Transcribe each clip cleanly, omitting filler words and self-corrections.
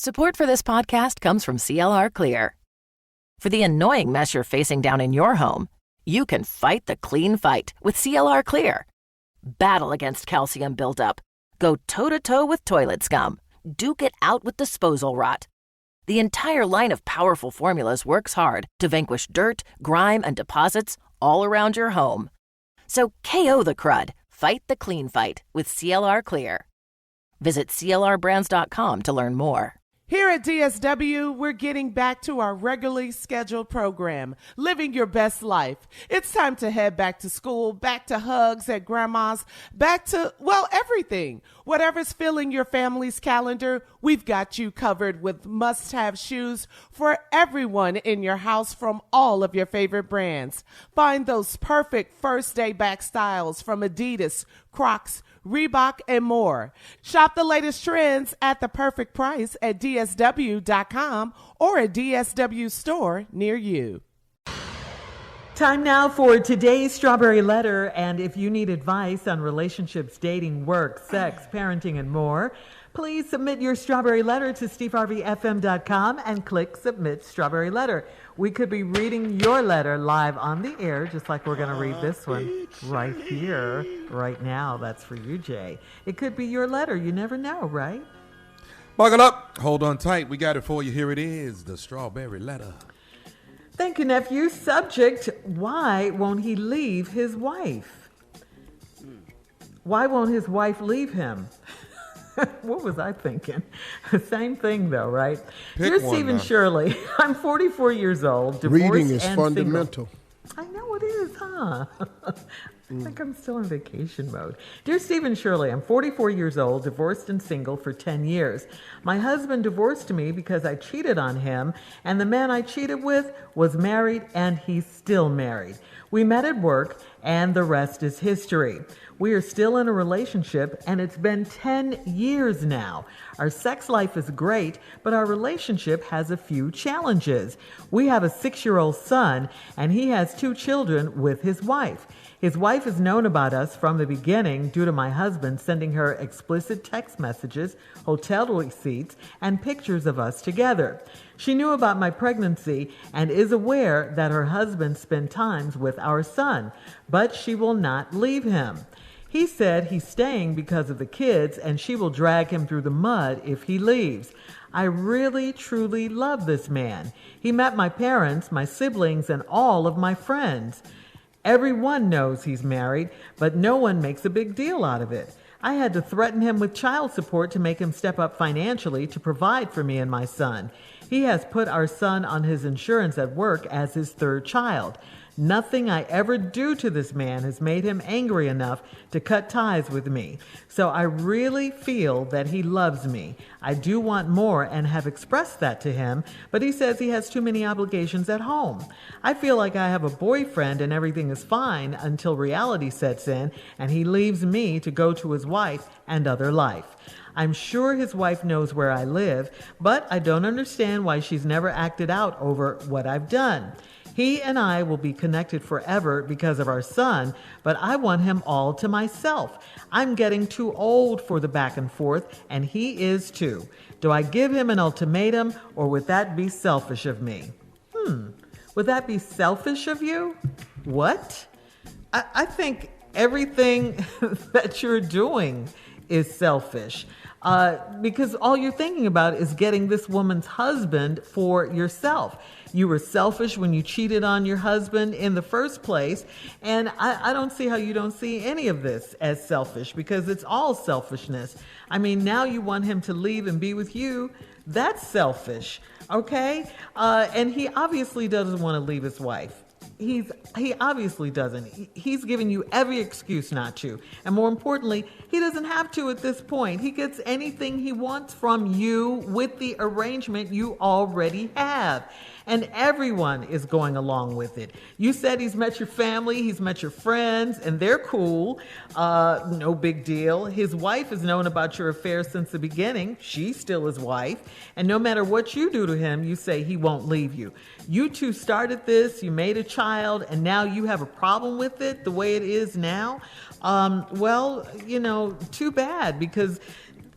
Support for this podcast comes from CLR Clear. For the annoying mess you're facing down in your home, you can fight the clean fight with CLR Clear. Battle against calcium buildup. Go toe-to-toe with toilet scum. Duke it out with disposal rot. The entire line of powerful formulas works hard to vanquish dirt, grime, and deposits all around your home. So KO the crud. Fight the clean fight with CLR Clear. Visit CLRbrands.com to learn more. Here at DSW, we're getting back to our regularly scheduled program, Living Your Best Life. It's time to head back to school, back to hugs at grandma's, back to, well, everything. Whatever's filling your family's calendar, we've got you covered with must-have shoes for everyone in your house from all of your favorite brands. Find those perfect first day back styles from Adidas, Crocs, Reebok, and more. Shop the latest trends at the perfect price at DSW.com or a DSW store near you. Time now for today's Strawberry Letter, and if you need advice on relationships, dating, work, sex, parenting, and more, please submit your Strawberry Letter to steveharveyfm.com and click Submit Strawberry Letter. We could be reading your letter live on the air, just like we're going to read this one right here, right now. That's for you, Jay. It could be your letter. You never know, right? Buckle up. Hold on tight. We got it for you. Here it is, the Strawberry Letter. Thank you, nephew. Subject, why won't he leave his wife? Why won't his wife leave him? What was I thinking? Same thing, though, right? Dear Stephen Shirley, I'm 44 years old, divorced Reading is and fundamental. single. I know it is, huh? I think I'm still in vacation mode. Dear Stephen Shirley, I'm 44 years old, divorced and single for 10 years. My husband divorced me because I cheated on him, and the man I cheated with was married, and he's still married. We met at work, and the rest is history. We are still in a relationship, and it's been 10 years now. Our sex life is great, but our relationship has a few challenges. We have a 6-year-old son, and he has 2 children with his wife. His wife has known about us from the beginning due to my husband sending her explicit text messages, hotel receipts, and pictures of us together. She knew about my pregnancy and is aware that her husband spent times with our son, but she will not leave him. He said he's staying because of the kids, and she will drag him through the mud if he leaves. I really, truly love this man. He met my parents, my siblings, and all of my friends. Everyone knows he's married, but no one makes a big deal out of it. I had to threaten him with child support to make him step up financially to provide for me and my son. He has put our son on his insurance at work as his 3rd child. Nothing I ever do to this man has made him angry enough to cut ties with me. So I really feel that he loves me. I do want more and have expressed that to him, but he says he has too many obligations at home. I feel like I have a boyfriend and everything is fine until reality sets in and he leaves me to go to his wife and other life. I'm sure his wife knows where I live, but I don't understand why she's never acted out over what I've done. He and I will be connected forever because of our son, but I want him all to myself. I'm getting too old for the back and forth, and he is too. Do I give him an ultimatum, or would that be selfish of me? Would that be selfish of you? What? I think everything that you're doing is selfish. Because all you're thinking about is getting this woman's husband for yourself. You were selfish when you cheated on your husband in the first place, and I don't see how you don't see any of this as selfish, because it's all selfishness. I mean, now you want him to leave and be with you. That's selfish, okay? And he obviously doesn't want to leave his wife. He obviously doesn't. He's giving you every excuse not to. And more importantly, he doesn't have to at this point. He gets anything he wants from you with the arrangement you already have. And everyone is going along with it. You said he's met your family, he's met your friends, and they're cool. No big deal. His wife has known about your affair since the beginning. She's still his wife. And no matter what you do to him, you say he won't leave you. You two started this, you made a child, and now you have a problem with it the way it is now. Well, too bad, because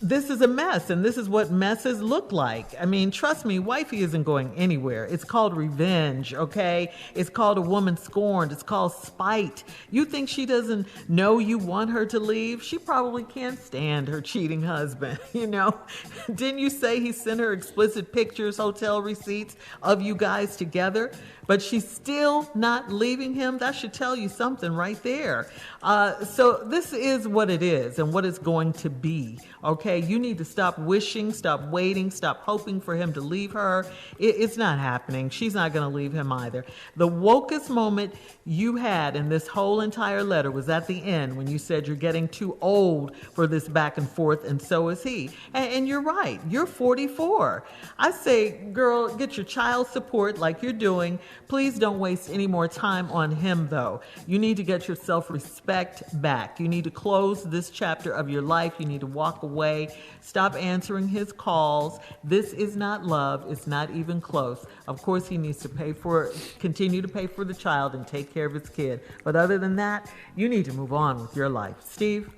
this is a mess, and this is what messes look like. I mean, trust me, wifey isn't going anywhere. It's called revenge, okay? It's called a woman scorned. It's called spite. You think she doesn't know you want her to leave? She probably can't stand her cheating husband, you know? Didn't you say he sent her explicit pictures, hotel receipts of you guys together? But she's still not leaving him? That should tell you something right there. So this is what it is and what it's going to be, okay? You need to stop wishing, stop waiting, stop hoping for him to leave her. It's not happening. She's not going to leave him either. The wokest moment you had in this whole entire letter was at the end when you said you're getting too old for this back and forth, and so is he. And you're right. You're 44. I say, girl, get your child support like you're doing. Please don't waste any more time on him, though. You need to get your self-respect back. You need to close this chapter of your life. You need to walk away. Stop answering his calls. This is not love. It's not even close. Of course, he needs to continue to pay for the child and take care of his kid. But other than that, you need to move on with your life. Steve?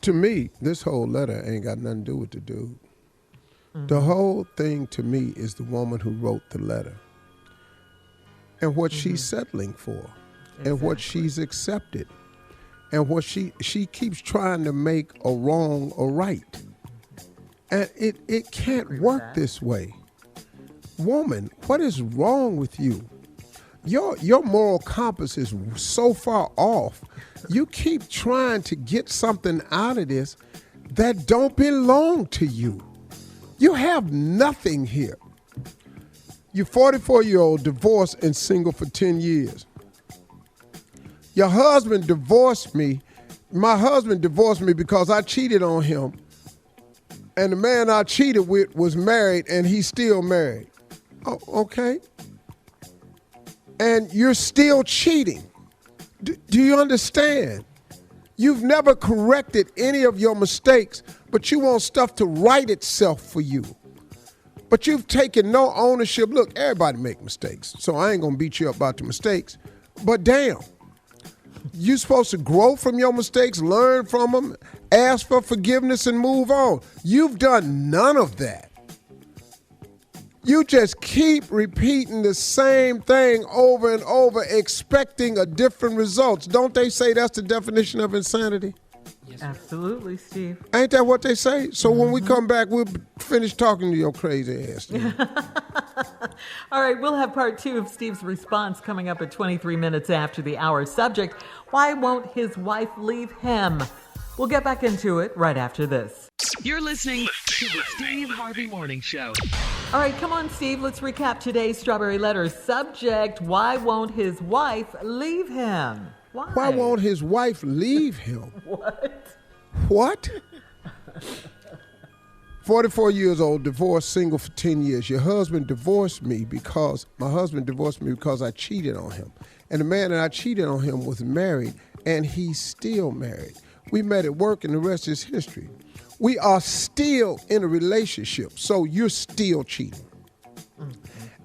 To me, this whole letter ain't got nothing to do with the dude. Mm-hmm. The whole thing to me is the woman who wrote the letter. And what she's settling for, and what she's accepted, and what she keeps trying to make a wrong a right. And it can't work this way. Woman, what is wrong with you? Your moral compass is so far off. You keep trying to get something out of this that don't belong to you. You have nothing here. You're 44-year-old, divorced and single for 10 years. Your husband divorced me. My husband divorced me because I cheated on him. And the man I cheated with was married, and he's still married. Oh, okay. And you're still cheating. Do you understand? You've never corrected any of your mistakes, but you want stuff to right itself for you. But you've taken no ownership. Look, everybody make mistakes, so I ain't going to beat you up about the mistakes. But damn, you're supposed to grow from your mistakes, learn from them, ask for forgiveness, and move on. You've done none of that. You just keep repeating the same thing over and over, expecting a different results. Don't they say that's the definition of insanity? Yes, absolutely, Steve. Ain't that what they say? So when we come back, we'll finish talking to your crazy ass. All right, we'll have part 2 of Steve's response coming up at 23 minutes after the hour. Subject, why won't his wife leave him? We'll get back into it right after this. You're listening to the Steve Harvey Morning Show. All right, come on, Steve. Let's recap today's Strawberry Letters. Subject, why won't his wife leave him? Why won't his wife leave him? What? 44 years old, divorced, single for 10 years. My husband divorced me because I cheated on him. And the man that I cheated on him was married, and he's still married. We met at work, and the rest is history. We are still in a relationship, so you're still cheating.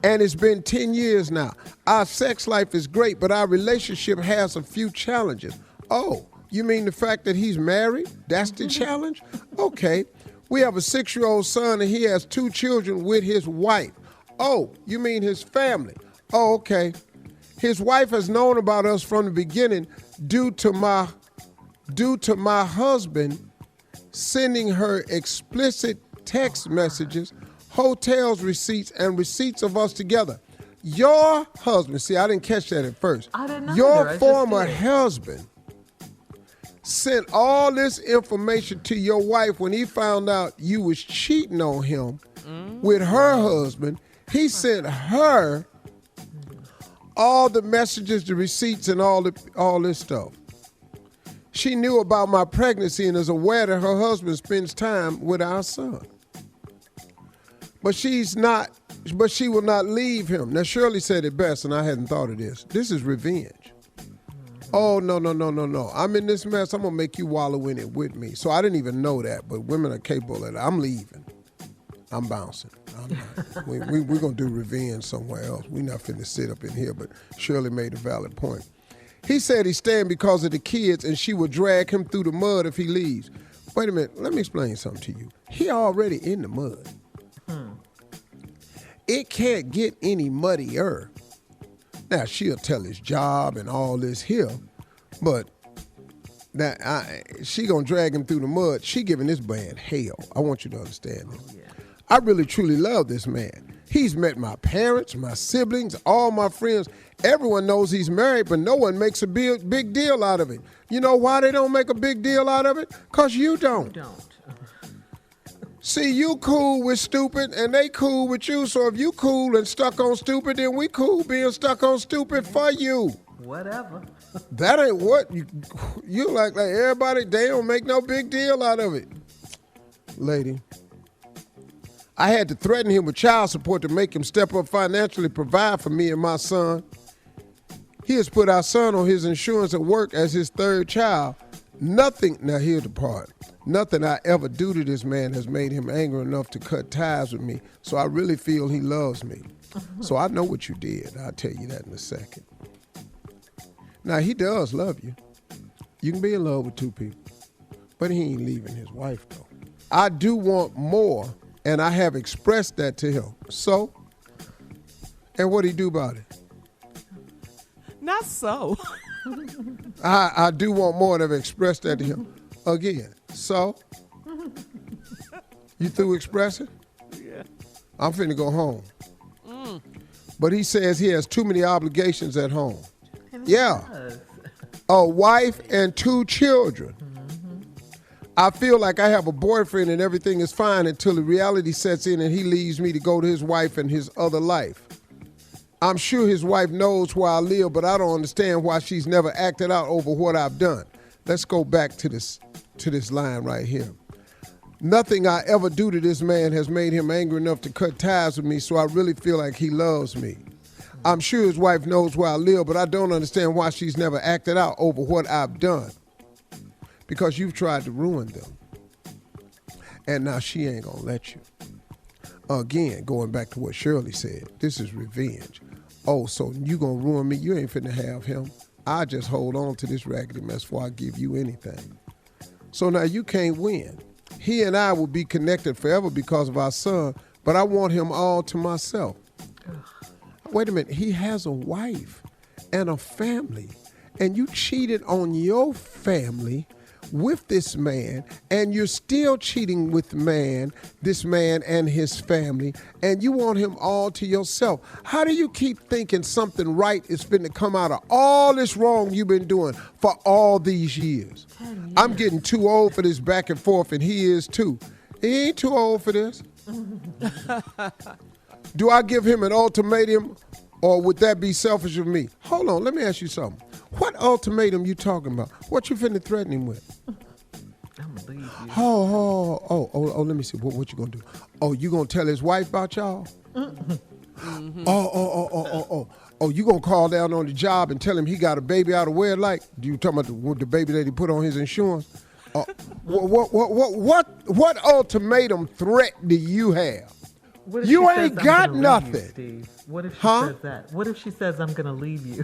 And it's been 10 years now. Our sex life is great, but our relationship has a few challenges. Oh, you mean the fact that he's married? That's the challenge? Okay. We have a 6-year-old son, and he has 2 children with his wife. Oh, you mean his family? Oh, okay. His wife has known about us from the beginning due to my husband sending her explicit text messages, hotels receipts, and receipts of us together. Your husband, see, I didn't catch that at first. I didn't know. Your former husband sent all this information to your wife when he found out you was cheating on him with her husband. He sent her all the messages, the receipts, and all this stuff. She knew about my pregnancy and is aware that her husband spends time with our son. But she will not leave him. Now, Shirley said it best, and I hadn't thought of this. This is revenge. Oh, no. I'm in this mess. I'm going to make you wallow in it with me. So I didn't even know that, but women are capable of that. I'm leaving. I'm bouncing. We're going to do revenge somewhere else. We're not finna sit up in here, but Shirley made a valid point. He said he's staying because of the kids, and she will drag him through the mud if he leaves. Wait a minute. Let me explain something to you. He already in the mud. It can't get any muddier. Now, she'll tell his job and all this here, but she gonna drag him through the mud. She giving this man hell. I want you to understand this. I really, truly love this man. He's met my parents, my siblings, all my friends. Everyone knows he's married, but no one makes a big deal out of it. You know why they don't make a big deal out of it? Because you don't. See, you cool with stupid, and they cool with you. So if you cool and stuck on stupid, then we cool being stuck on stupid for you. Whatever. That ain't what you like everybody. They don't make no big deal out of it, lady. I had to threaten him with child support to make him step up financially, provide for me and my son. He has put our son on his insurance at work as his third child. Nothing, now here's the part, nothing I ever do to this man has made him angry enough to cut ties with me, so I really feel he loves me. So I know what you did. I'll tell you that in a second. Now, he does love you. You can be in love with two people, but he ain't leaving his wife, though. I do want more, and I have expressed that to him. So, and what'd he do about it? Not so. I do want more, and I've expressed that to him. Again, so? You through expressing? Yeah. I'm finna go home. But he says he has too many obligations at home. Yeah. A wife and 2 children. I feel like I have a boyfriend and everything is fine until the reality sets in and he leaves me to go to his wife and his other life. I'm sure his wife knows where I live, but I don't understand why she's never acted out over what I've done. Let's go back to this line right here. Nothing I ever do to this man has made him angry enough to cut ties with me, so I really feel like he loves me. I'm sure his wife knows where I live, but I don't understand why she's never acted out over what I've done. Because you've tried to ruin them. And now she ain't gonna let you. Again, going back to what Shirley said, this is revenge. Oh, so you gonna ruin me? You ain't finna have him. I just hold on to this raggedy mess before I give you anything. So now you can't win. He and I will be connected forever because of our son, but I want him all to myself. Wait a minute, he has a wife and a family, and you cheated on your family with this man, and you're still cheating with this man and his family, and you want him all to yourself. How do you keep thinking something right is finna come out of all this wrong you've been doing for all these years? I'm getting too old for this back and forth, and he is too. He ain't too old for this. Do I give him an ultimatum, or would that be selfish of me? Hold on, let me ask you something. What ultimatum you talking about? What you finna threaten him with? I'm gonna leave you. Oh, let me see. What you gonna do? Oh, you gonna tell his wife about y'all? Oh, you gonna call down on the job and tell him he got a baby out of wedlock? You talking about the baby that he put on his insurance? What ultimatum threat do you have? You ain't got nothing. What if she says that? What if she says, I'm going to leave you?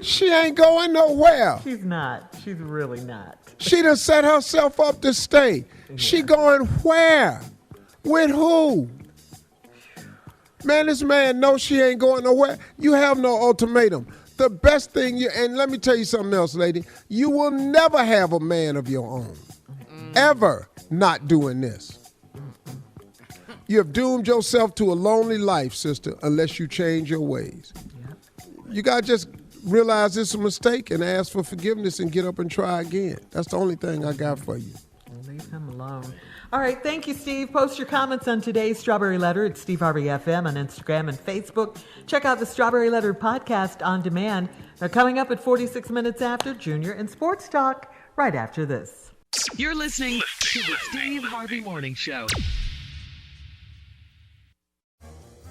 She ain't going nowhere. She's not. She's really not. She done set herself up to stay. Yeah. She going where? With who? Man, this man knows she ain't going nowhere. You have no ultimatum. The best thing and let me tell you something else, lady. You will never have a man of your own. Ever not doing this. You have doomed yourself to a lonely life, sister, unless you change your ways. Yep. You got to just realize it's a mistake and ask for forgiveness and get up and try again. That's the only thing I got for you. Leave him alone. All right. Thank you, Steve. Post your comments on today's Strawberry Letter at Steve Harvey FM on Instagram and Facebook. Check out the Strawberry Letter podcast on demand. They're coming up at 46 minutes after Junior and Sports Talk right after this. You're listening to the Steve Harvey Morning Show.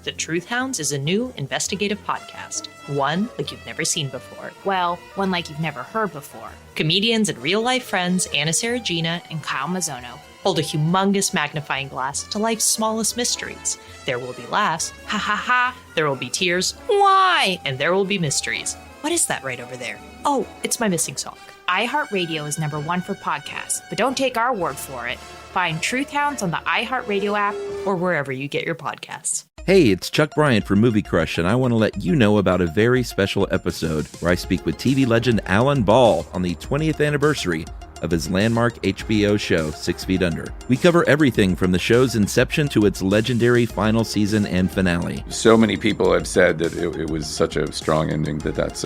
The Truth Hounds is a new investigative podcast. One like you've never seen before. Well, one like you've never heard before. Comedians and real-life friends Anna Saragina and Kyle Mazzono hold a humongous magnifying glass to life's smallest mysteries. There will be laughs, ha ha ha. There will be tears, why? And there will be mysteries. What is that right over there? Oh, it's my missing sock. iHeartRadio is #1 for podcasts, but don't take our word for it. Find Truth Hounds on the iHeartRadio app or wherever you get your podcasts. Hey, it's Chuck Bryant from Movie Crush, and I want to let you know about a very special episode where I speak with TV legend Alan Ball on the 20th anniversary of his landmark HBO show, 6 Feet Under. We cover everything from the show's inception to its legendary final season and finale. So many people have said that it was such a strong ending that's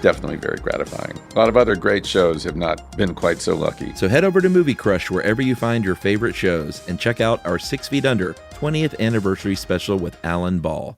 definitely very gratifying. A lot of other great shows have not been quite so lucky. So head over to Movie Crush wherever you find your favorite shows and check out our 6 Feet Under 20th anniversary special with Alan Ball.